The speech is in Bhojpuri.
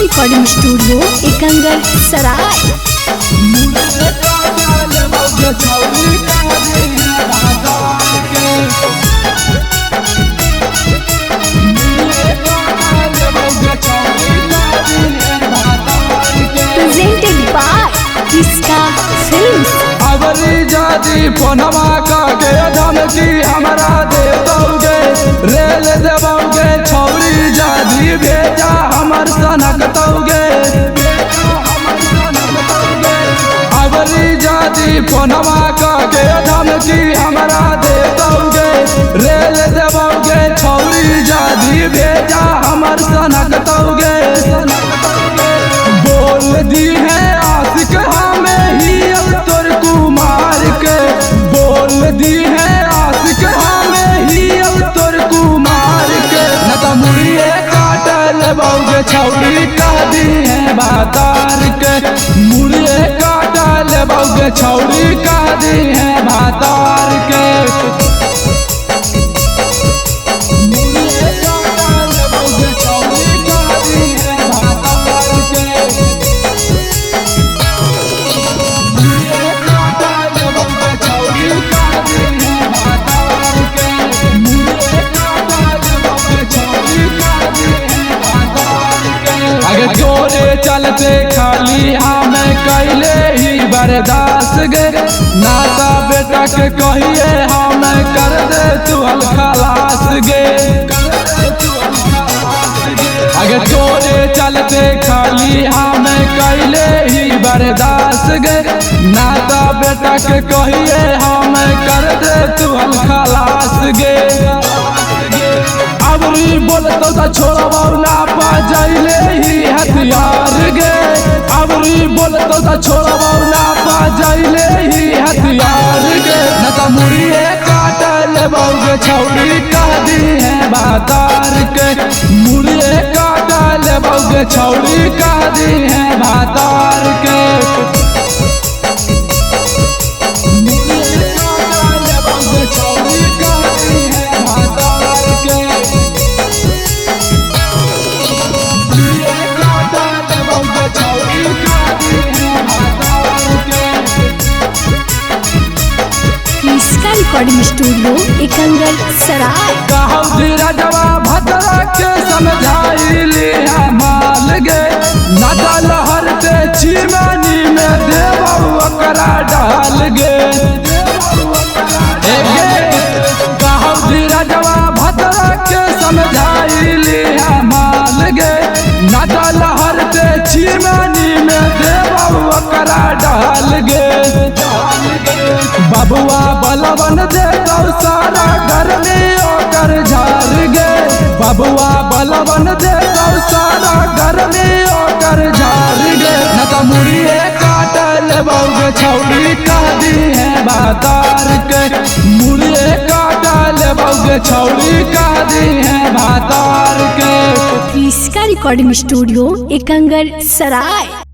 रिकॉर्डिंग स्टूडियो एकंगर सराय। प्रेजेंटेड बाय किसका फिल्म्स। अबरी जाती फोनवा का के धमकी हमरा दे दोगे, रेल देवोगे छौरी जादी भेजा हमर सनक तौगे। अबरी जाती फोनवा का के धमकी हमरा दे दोगे, रेल देवोगे छौरी जादी भेजा हमर सनक तौगे। बोल दी है आशिक हमें ही अब तोर कुमार के, बोल दी है आशिक हमें ही अब तोर कुमार के। न तो मुड़िए काट लेबोगे छौरी कह दी है बातार के, मुड़िए काट लेबोगे छौरी कह दी है बातार के। जोरे चलते खाली हमें कैले ही बर्दाश्त गे, नाता बेटा के कहिए हमें कर दे तू खलास गे। अगे जोरे चलते खाली हमें कैले ही बर्दाश्त गे, नाता बेटा के कहिए हमें कर दे तू खलास गे। अबरी बोलतो तो छोड़बौ ना पा जाइले ही हथियार गे, अबरी बोलतो तो छोड़बौ ना पा जाइले ही हथियार गे। न तो मुड़िए काट लेबोगे छौरी कह दी है बातार के, मुड़िए काट लेबोगे छौरी कह दी है बातार के। रिकॉर्डिंग स्टूडियो एकंगर सराय। कहौ धीरजवा भद्रा के समझाई लिया माल गे, नाटा लहर ते चिमनी में देबौ ओकरा डाल गे। कहौ धीरजवा भद्रा के समझाई लिया माल गे, नाटा लहर ते चिमनी में देबौ ओकरा डाल गे। बबुआ बलवन दे सारा घर में ओकर झार गे, बबुआ बलवन दे सारा घर में ओकर झार गे। न तो मुड़िए काट लेबोगे छौरी कह दी है बातार के, मुड़िए काट लेबोगे छौरी कह दी है बातार के। किसका रिकॉर्डिंग स्टूडियो एकंगर सराय।